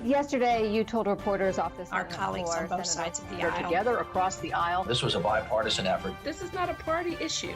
Yesterday, you told reporters off the Our colleagues on both sides of the aisle. Together across the aisle. This was a bipartisan effort. This is not a party issue.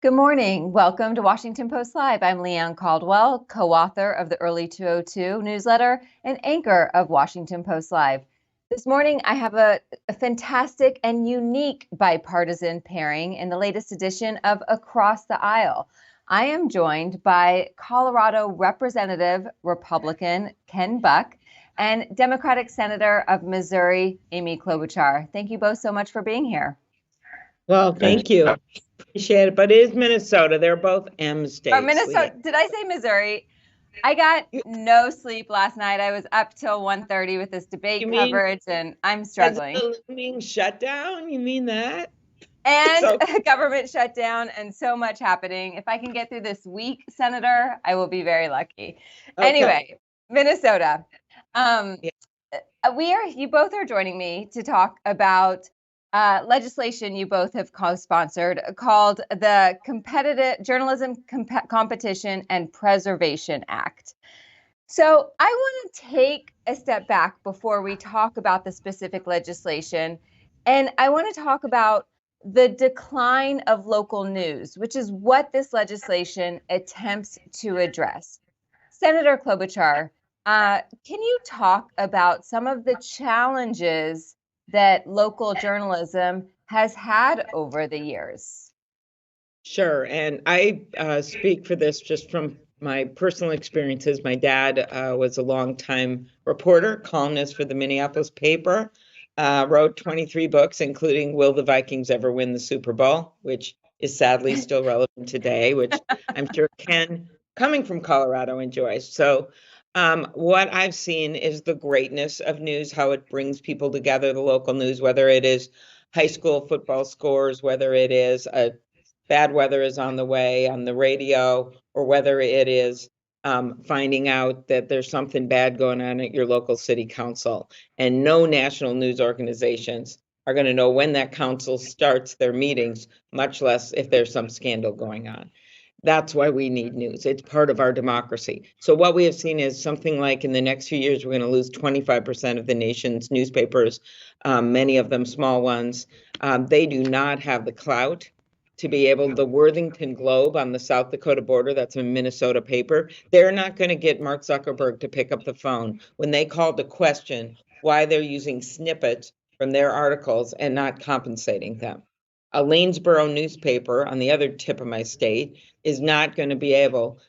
Good morning. Welcome to Washington Post Live. I'm Leigh Caldwell, co-author of the Early 202 newsletter and anchor of Washington Post Live. This morning, I have a fantastic and unique bipartisan pairing in the latest edition of Across the Aisle. I am joined by Colorado Representative Republican Ken Buck and Democratic Senator of Missouri, Amy Klobuchar. Thank you both so much for being here. Well, thank you. Appreciate it. But it is Minnesota. They're both M states. Oh, Minnesota. Did I say Missouri? I got no sleep last night. I was up till 1:30 with this debate coverage, and I'm struggling. The looming shutdown? You mean that? And a government shutdown and so much happening. If I can get through this week, Senator, I will be very lucky. Okay. Anyway, Minnesota. You both are joining me to talk about legislation you both have co-sponsored called the Journalism Competition and Preservation Act. So I want to take a step back before we talk about the specific legislation. And I want to talk about the decline of local news, which is what this legislation attempts to address. Senator Klobuchar, can you talk about some of the challenges that local journalism has had over the years? Sure. And I speak for this just from my personal experiences. My dad was a longtime reporter, columnist for the Minneapolis paper. Wrote 23 books, including Will the Vikings Ever Win the Super Bowl, which is sadly still relevant today, which I'm sure Ken, coming from Colorado, enjoys. So what I've seen is the greatness of news, how it brings people together, the local news, whether it is high school football scores, whether it is bad weather is on the way on the radio, or whether it is finding out that there's something bad going on at your local city council. And no national news organizations are going to know when that council starts their meetings, much less if there's some scandal going on. That's why we need news. It's part of our democracy. So what we have seen is something like in the next few years, we're going to lose 25% of the nation's newspapers, many of them small ones. They do not have the clout to be able, the Worthington Globe on the South Dakota border, that's a Minnesota paper, they're not going to get Mark Zuckerberg to pick up the phone when they call to question why they're using snippets from their articles and not compensating them. A Lanesboro newspaper on the other tip of my state is not going to be able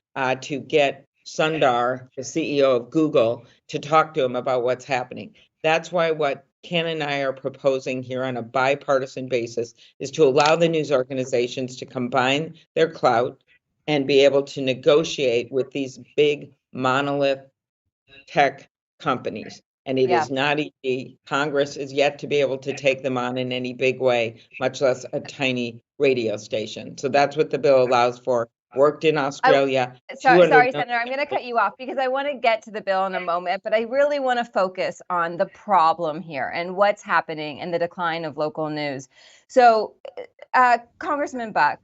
to get Sundar, the CEO of Google, to talk to him about what's happening. That's why what Ken and I are proposing here on a bipartisan basis is to allow the news organizations to combine their clout and be able to negotiate with these big monolith tech companies. And it is not easy. Congress is yet to be able to take them on in any big way, much less a tiny radio station. So that's what the bill allows for. Worked in Australia. Sorry, Senator, I'm going to cut you off because I want to get to the bill in a moment, but I really want to focus on the problem here and what's happening and the decline of local news. So, Congressman Buck,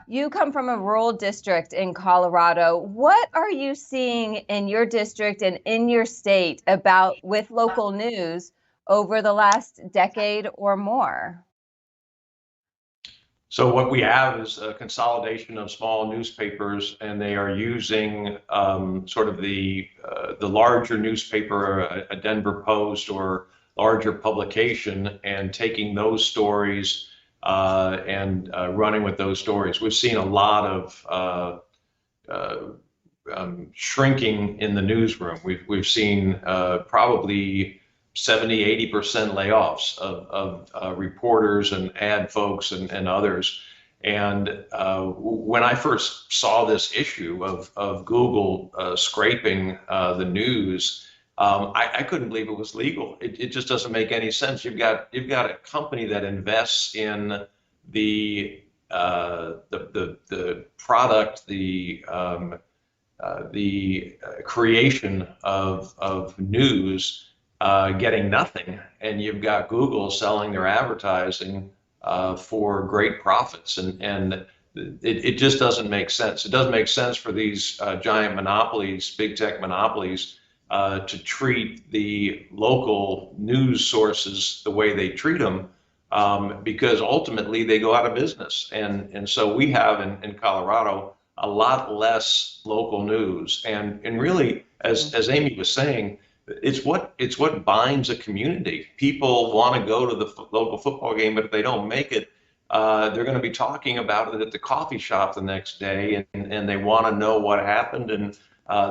you come from a rural district in Colorado. What are you seeing in your district and in your state with local news over the last decade or more? So what we have is a consolidation of small newspapers, and they are using sort of the larger newspaper, a Denver Post or larger publication, and taking those stories and running with those stories. We've seen a lot of shrinking in the newsroom. We've seen probably 70–80% layoffs of reporters and ad folks and others. And when I first saw this issue of Google scraping the news, I couldn't believe it was legal. It just doesn't make any sense. You've got a company that invests in the product, the creation of news, getting nothing, and you've got Google selling their advertising for great profits, and it just doesn't make sense. It doesn't make sense for these giant monopolies, big tech monopolies, to treat the local news sources the way they treat them, because ultimately they go out of business. And so we have in Colorado a lot less local news. And really, as Amy was saying, it's what binds a community. People want to go to the local football game, but if they don't make it, they're going to be talking about it at the coffee shop the next day, and they want to know what happened, and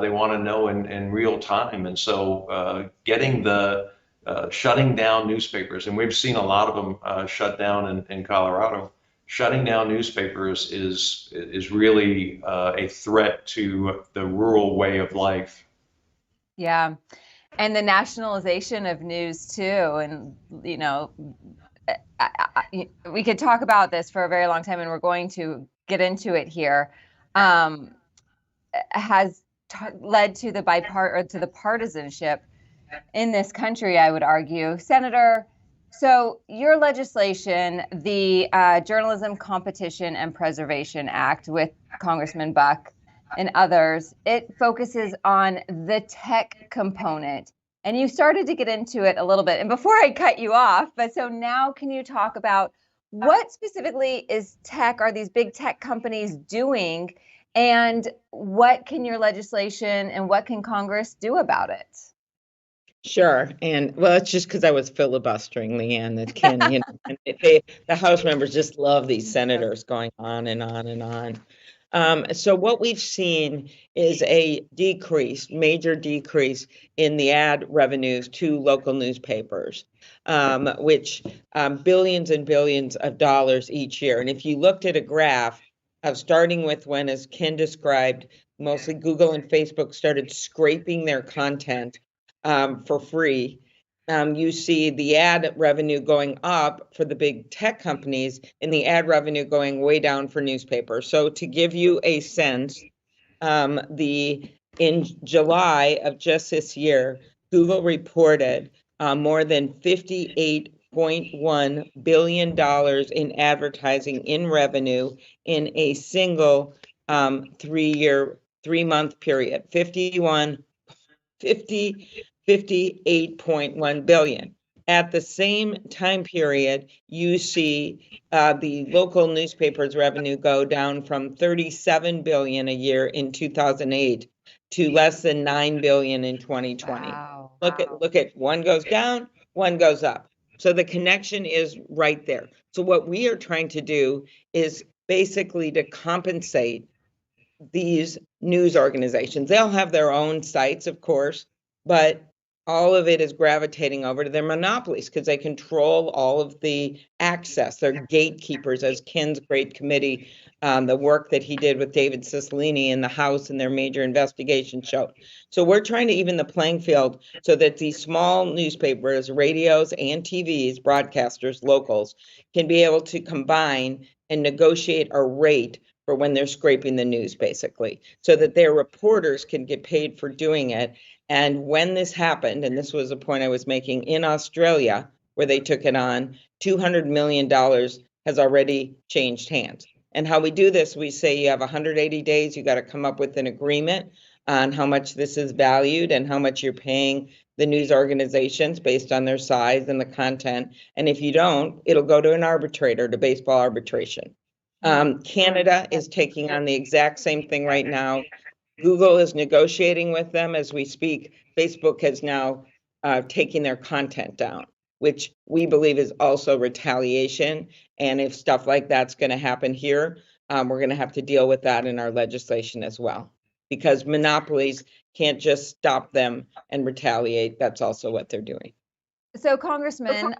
they want to know in real time. And so getting the shutting down newspapers, and we've seen a lot of them shut down in Colorado. Shutting down newspapers is really a threat to the rural way of life. Yeah. And the nationalization of news too. And, you know, we could talk about this for a very long time, and we're going to get into it here, has led to the partisanship in this country, I would argue. Senator, so your legislation, the Journalism Competition and Preservation Act with Congressman Buck and others, it focuses on the tech component. And you started to get into it a little bit. And before I cut you off, but so now can you talk about what specifically are these big tech companies doing, and what can your legislation and what can Congress do about it? Sure. And well, it's just because I was filibustering, Leanne, that Ken, and the House members just love these senators going on and on and on. So what we've seen is a major decrease in the ad revenues to local newspapers, which billions and billions of dollars each year. And if you looked at a graph of starting with when, as Ken described, mostly Google and Facebook started scraping their content for free, you see the ad revenue going up for the big tech companies and the ad revenue going way down for newspapers. So to give you a sense, in July of just this year, Google reported more than $58.1 billion in advertising in revenue in a single 3-month period. 58.1 billion. At the same time period, you see the local newspapers revenue go down from 37 billion a year in 2008 to less than 9 billion in 2020. Wow. Look at one goes down, one goes up. So the connection is right there. So what we are trying to do is basically to compensate these news organizations. They'll have their own sites, of course, but all of it is gravitating over to their monopolies because they control all of the access. They're gatekeepers, as Ken's great committee, the work that he did with David Cicilline in the House and their major investigation showed. So we're trying to even the playing field so that these small newspapers, radios and TVs, broadcasters, locals, can be able to combine and negotiate a rate for when they're scraping the news, basically, so that their reporters can get paid for doing it. And when this happened, and this was a point I was making, in Australia, where they took it on, $200 million has already changed hands. And how we do this, we say you have 180 days, you got to come up with an agreement on how much this is valued and how much you're paying the news organizations based on their size and the content. And if you don't, it'll go to an arbitrator, to baseball arbitration. Canada is taking on the exact same thing right now. Google is negotiating with them as we speak. Facebook has now taken their content down, which we believe is also retaliation. And if stuff like that's going to happen here, we're going to have to deal with that in our legislation as well, because monopolies can't just stop them and retaliate. That's also what they're doing. So, Congressman,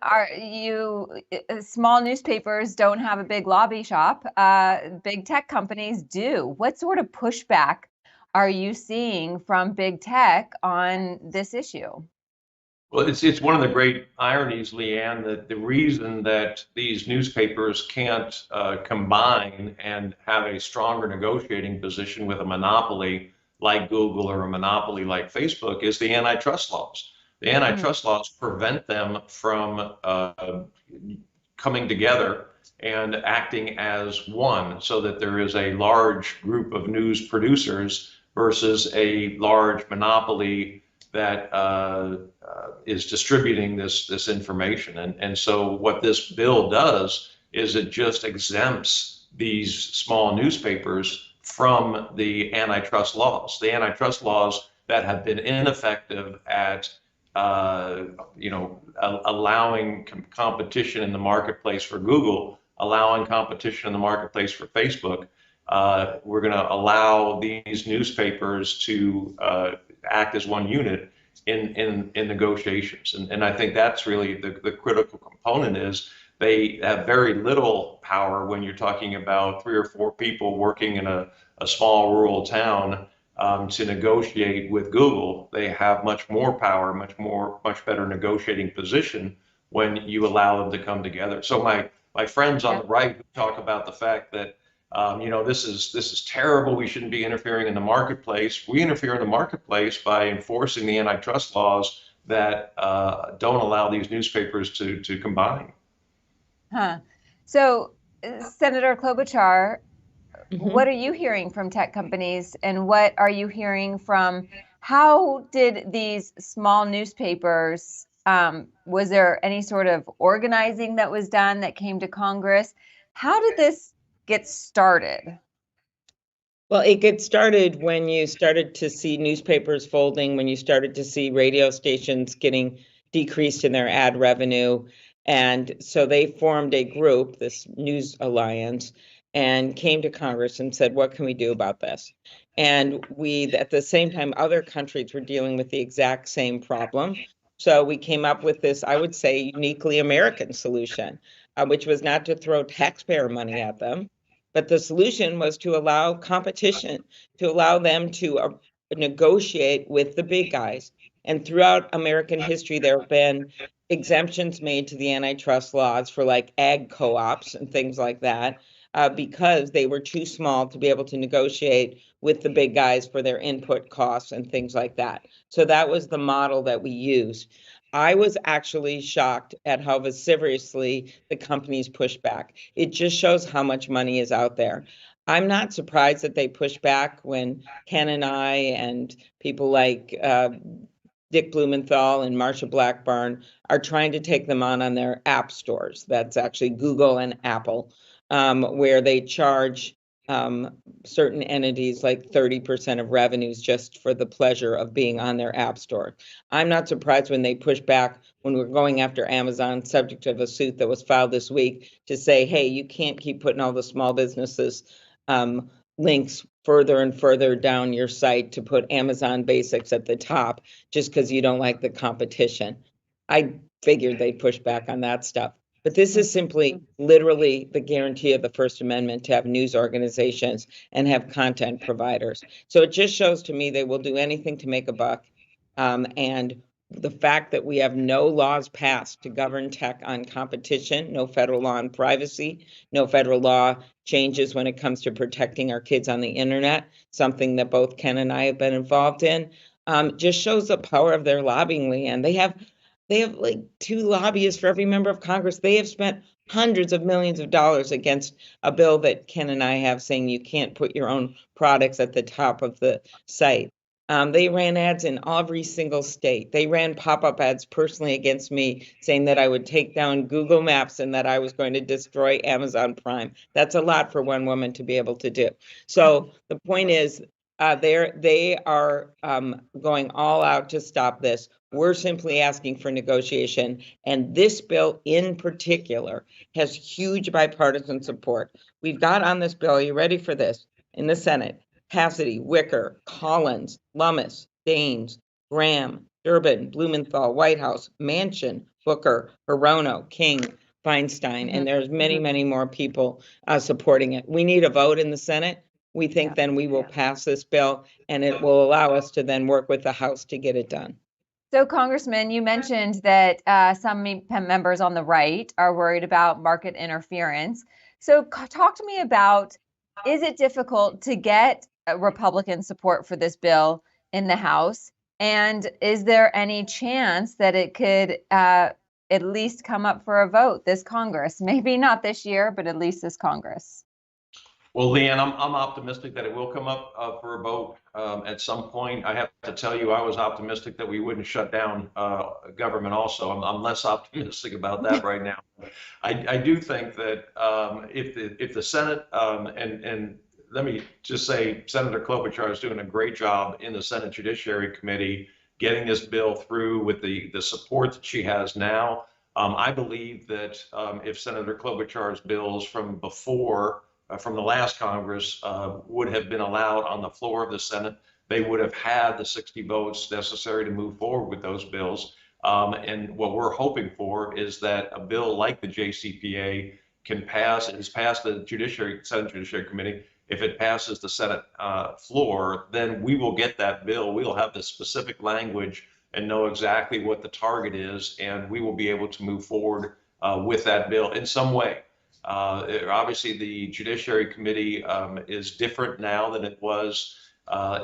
small newspapers don't have a big lobby shop. Big tech companies do. What sort of pushback are you seeing from big tech on this issue? Well, it's one of the great ironies, Leanne, that the reason that these newspapers can't combine and have a stronger negotiating position with a monopoly like Google or a monopoly like Facebook is the antitrust laws. The antitrust laws prevent them from coming together and acting as one, so that there is a large group of news producers versus a large monopoly that is distributing this information. And so what this bill does is it just exempts these small newspapers from the antitrust laws. The antitrust laws that have been ineffective at allowing competition in the marketplace for Google, allowing competition in the marketplace for Facebook. We're going to allow these newspapers to act as one unit in negotiations. And I think that's really the critical component is they have very little power when you're talking about 3 or 4 people working in a small rural town to negotiate with Google. They have much more power, much better negotiating position when you allow them to come together. So my friends on the right who talk about the fact that this is terrible, we shouldn't be interfering in the marketplace. We interfere in the marketplace by enforcing the antitrust laws that don't allow these newspapers to combine. So, Senator Klobuchar, Mm-hmm. what are you hearing from tech companies, and what are you hearing from how did these small newspapers, was there any sort of organizing that was done that came to Congress? How did this get started? Well, it gets started when you started to see newspapers folding, when you started to see radio stations getting decreased in their ad revenue. And so they formed a group, this News Alliance, and came to Congress and said, what can we do about this? And at the same time, other countries were dealing with the exact same problem. So we came up with this, I would say, uniquely American solution, which was not to throw taxpayer money at them, but the solution was to allow competition, to allow them to negotiate with the big guys. And throughout American history, there have been exemptions made to the antitrust laws for like ag co-ops and things like that, because they were too small to be able to negotiate with the big guys for their input costs and things like that. So that was the model that we used. I was actually shocked at how vociferously the companies pushed back. It just shows how much money is out there. I'm not surprised that they push back when Ken and I and people like Dick Blumenthal and Marsha Blackburn are trying to take them on their app stores. That's actually Google and Apple, where they charge certain entities like 30% of revenues just for the pleasure of being on their app store. I'm not surprised when they push back when we're going after Amazon, subject of a suit that was filed this week, to say, hey, you can't keep putting all the small businesses links further and further down your site to put Amazon Basics at the top just because you don't like the competition. I figured they'd push back on that stuff. But this is simply literally the guarantee of the First Amendment to have news organizations and have content providers. So it just shows to me they will do anything to make a buck. And the fact that we have no laws passed to govern tech on competition, no federal law on privacy, no federal law changes when it comes to protecting our kids on the internet, something that both Ken and I have been involved in, just shows the power of their lobbying, Leigh. And they have like 2 lobbyists for every member of Congress. They have spent hundreds of millions of dollars against a bill that Ken and I have saying you can't put your own products at the top of the site. They ran ads in every single state. They ran pop-up ads personally against me saying that I would take down Google Maps and that I was going to destroy Amazon Prime. That's a lot for one woman to be able to do. So the point is, they are going all out to stop this. We're simply asking for negotiation. And this bill in particular has huge bipartisan support. We've got on this bill, are you ready for this? In the Senate, Cassidy, Wicker, Collins, Lummis, Daines, Graham, Durbin, Blumenthal, Whitehouse, Manchin, Booker, Hirono, King, Feinstein, and there's many, many more people supporting it. We need a vote in the Senate. We think then we will pass this bill, and it will allow us to then work with the House to get it done. So, Congressman, you mentioned that some members on the right are worried about market interference. So talk to me about, is it difficult to get Republican support for this bill in the House? And is there any chance that it could at least come up for a vote this Congress. Maybe not this year, but at least this Congress. Well, Leanne, I'm optimistic that it will come up for a vote at some point. I have to tell you, I was optimistic that we wouldn't shut down government also. I'm less optimistic about that right now. I do think that if the Senate, and let me just say, Senator Klobuchar is doing a great job in the Senate Judiciary Committee getting this bill through with the support that she has now. I believe that if Senator Klobuchar's bills from before, from the last Congress, would have been allowed on the floor of the Senate, they would have had the 60 votes necessary to move forward with those bills. And what we're hoping for is that a bill like the JCPA can pass. It has passed the Senate Judiciary Committee. If it passes the Senate floor, then we will get that bill. We'll have the specific language and know exactly what the target is, and we will be able to move forward with that bill in some way. Obviously, the Judiciary Committee is different now than it was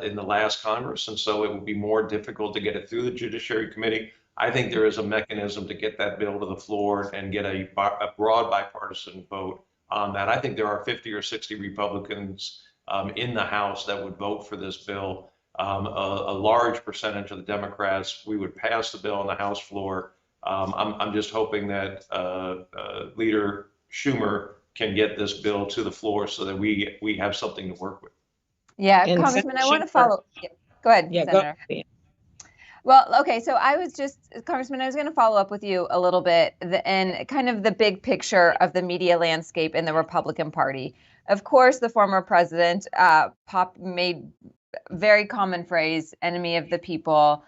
in the last Congress, and so it will be more difficult to get it through the Judiciary Committee. I think there is a mechanism to get that bill to the floor and get a broad bipartisan vote on that. I think there are 50 or 60 Republicans in the House that would vote for this bill. A large percentage of the Democrats, we would pass the bill on the House floor. I'm just hoping that Leader Schumer can get this bill to the floor so that we have something to work with. Yeah, And Congressman, I Senator want to follow. Yeah, go ahead, Yeah, Senator. go. Well, okay, so Congressman, I was going to follow up with you a little bit and kind of the big picture of the media landscape in the Republican Party. Of course, the former president made very common phrase, enemy of the people,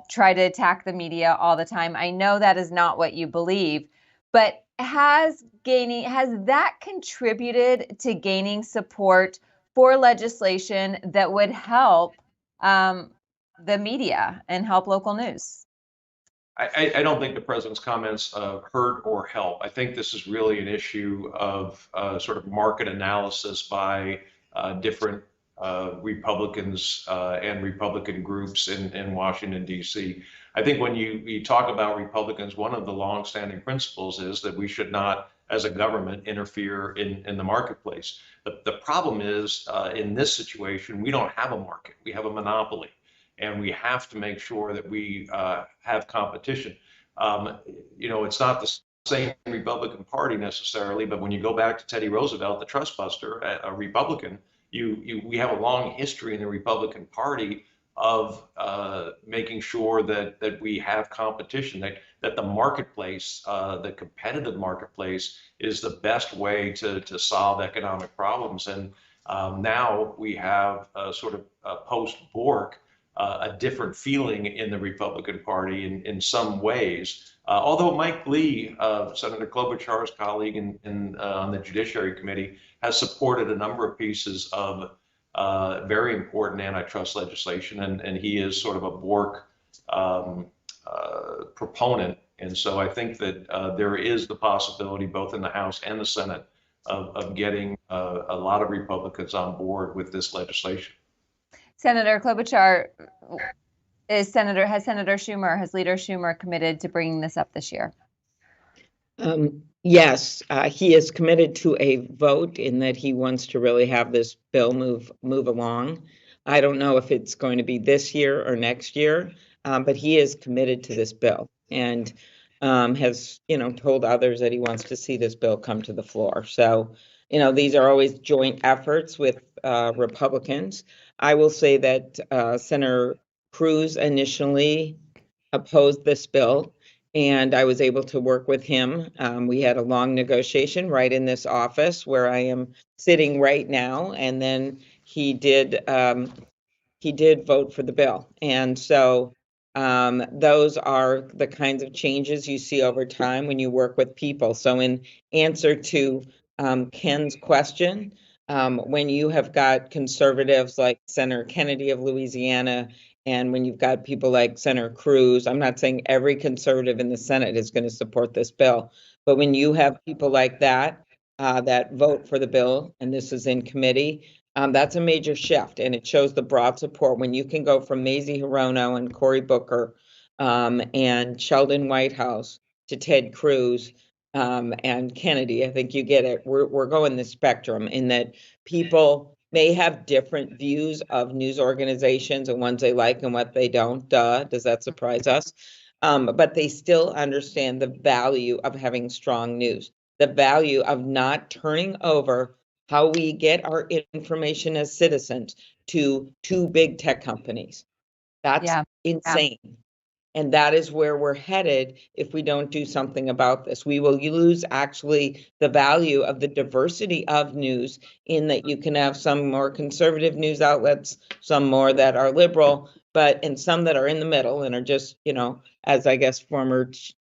try to attack the media all the time. I know that is not what you believe, but has that contributed to gaining support for legislation that would help the media and help local news? I don't think the president's comments hurt or help. I think this is really an issue of sort of market analysis by different Republicans and Republican groups in Washington, D.C. I think when you talk about Republicans, one of the longstanding principles is that we should not, as a government, interfere in the marketplace. The problem is, in this situation, we don't have a market. We have a monopoly. And we have to make sure that we have competition. It's not the same Republican Party necessarily, but when you go back to Teddy Roosevelt, the trust buster, a Republican, we have a long history in the Republican Party of making sure that we have competition, that the marketplace, the competitive marketplace, is the best way to solve economic problems. And now we have sort of post-Bork, a different feeling in the Republican Party in some ways. Although Mike Leigh, Senator Klobuchar's colleague on the Judiciary Committee, has supported a number of pieces of very important antitrust legislation, and he is sort of a Bork proponent. And so I think that there is the possibility, both in the House and the Senate, of getting a lot of Republicans on board with this legislation. Senator Klobuchar, has Leader Schumer committed to bringing this up this year? Yes, he is committed to a vote in that he wants to really have this bill move along. I don't know if it's going to be this year or next year, but he is committed to this bill and has, told others that he wants to see this bill come to the floor. So, these are always joint efforts with Republicans. I will say that Senator Cruz initially opposed this bill, and I was able to work with him. We had a long negotiation right in this office where I am sitting right now, and then he did vote for the bill. And so those are the kinds of changes you see over time when you work with people. So in answer to Ken's question, when you have got conservatives like Senator Kennedy of Louisiana, and when you've got people like Senator Cruz, I'm not saying every conservative in the Senate is going to support this bill, but when you have people like that that vote for the bill, and this is in committee, that's a major shift, and it shows the broad support. When you can go from Mazie Hirono and Cory Booker and Sheldon Whitehouse to Ted Cruz and Kennedy. I think you get it. We're going the spectrum in that people may have different views of news organizations and ones they like and what they don't. Does that surprise us? But they still understand the value of having strong news, the value of not turning over how we get our information as citizens to two big tech companies. That's insane. And that is where we're headed if we don't do something about this. We will lose actually the value of the diversity of news, in that you can have some more conservative news outlets, some more that are liberal, and some that are in the middle and are just, as I guess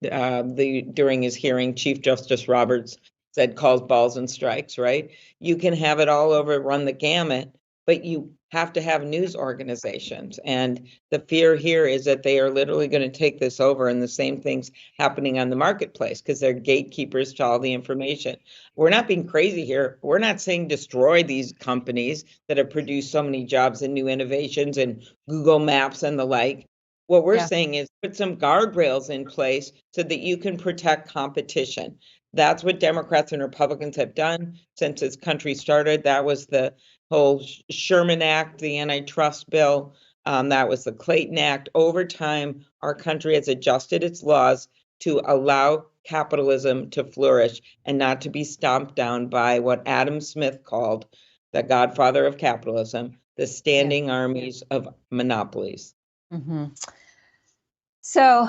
during his hearing, Chief Justice Roberts said, calls balls and strikes, right? You can have it all over, run the gamut, but you have to have news organizations. And the fear here is that they are literally going to take this over, and the same thing's happening on the marketplace because they're gatekeepers to all the information. We're not being crazy here. We're not saying destroy these companies that have produced so many jobs and new innovations and Google Maps and the like. What we're saying is put some guardrails in place so that you can protect competition. That's what Democrats and Republicans have done since this country started. That was the whole Sherman Act, the Antitrust bill. That was the Clayton Act. Over time, our country has adjusted its laws to allow capitalism to flourish and not to be stomped down by what Adam Smith called the godfather of capitalism, the standing armies of monopolies. Mm-hmm. So,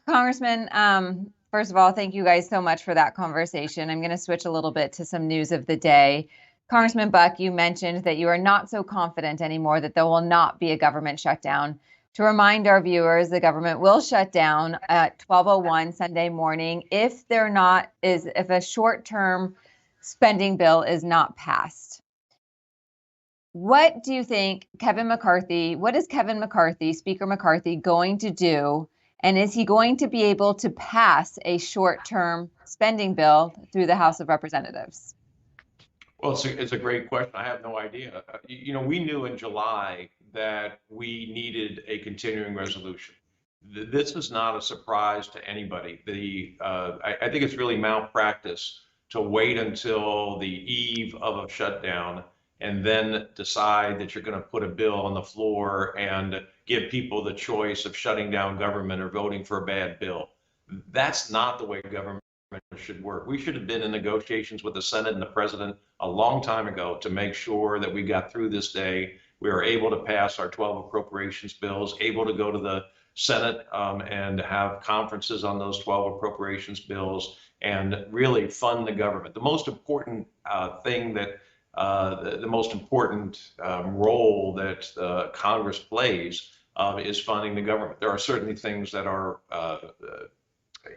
Congressman, first of all, thank you guys so much for that conversation. I'm going to switch a little bit to some news of the day. Congressman Buck, you mentioned that you are not so confident anymore that there will not be a government shutdown. To remind our viewers, the government will shut down at 12:01 Sunday morning if a short-term spending bill is not passed. What do you think what is Kevin McCarthy, Speaker McCarthy, going to do? And is he going to be able to pass a short-term spending bill through the House of Representatives? Well, it's a great question. I have no idea. We knew in July that we needed a continuing resolution. This is not a surprise to anybody. I think it's really malpractice to wait until the eve of a shutdown and then decide that you're going to put a bill on the floor and give people the choice of shutting down government or voting for a bad bill. That's not the way government should work. We should have been in negotiations with the Senate and the president a long time ago to make sure that we got through this day. We were able to pass our 12 appropriations bills, able to go to the Senate and have conferences on those 12 appropriations bills and really fund the government. The most important the most important role that Congress plays is funding the government. There are certainly things that are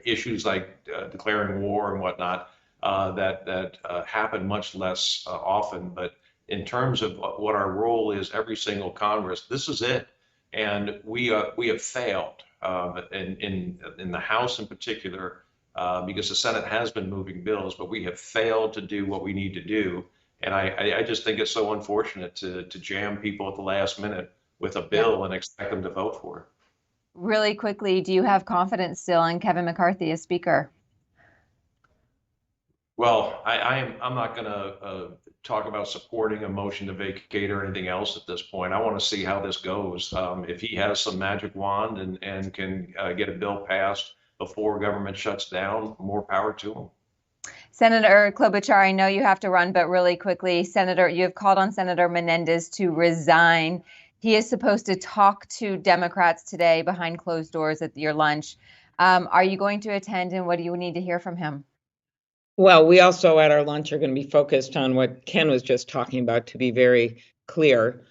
issues like declaring war and whatnot that happen much less often. But in terms of what our role is, every single Congress, this is it. And we have failed in the House in particular, because the Senate has been moving bills, but we have failed to do what we need to do. And I just think it's so unfortunate to jam people at the last minute with a bill and expect them to vote for it. Really quickly, do you have confidence still in Kevin McCarthy as Speaker? Well, I'm not going to talk about supporting a motion to vacate or anything else at this point. I want to see how this goes. If he has some magic wand and can get a bill passed before government shuts down, more power to him. Senator Klobuchar, I know you have to run, but really quickly, you have called on Senator Menendez to resign. He is supposed to talk to Democrats today behind closed doors at your lunch. Are you going to attend, and what do you need to hear from him? Well, we also at our lunch are going to be focused on what Ken was just talking about, to be very clear,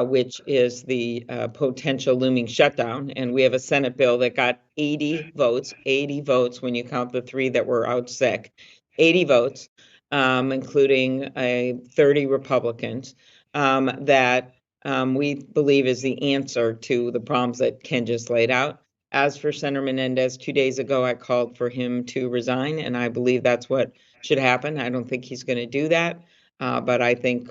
which is the potential looming shutdown. And we have a Senate bill that got 80 votes when you count the 3 that were out sick, 80 votes, including 30 Republicans, that we believe is the answer to the problems that Ken just laid out. As for Senator Menendez, 2 days ago, I called for him to resign, and I believe that's what should happen. I don't think he's going to do that, but I think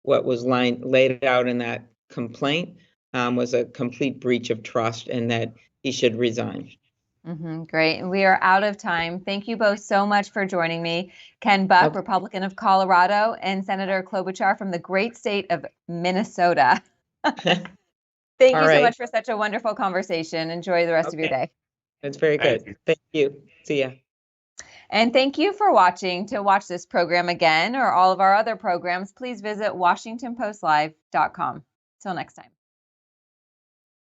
what was laid out in that complaint was a complete breach of trust, and that he should resign. Great. And we are out of time. Thank you both so much for joining me. Ken Buck, Okay. Republican of Colorado, and Senator Klobuchar from the great state of Minnesota. Thank you All so right. much for such a wonderful conversation. Enjoy the rest of your Okay. day. That's very Thank good. you. Thank you. See ya. And thank you for watching. To watch this program again or all of our other programs, please visit WashingtonPostLive.com. Till next time.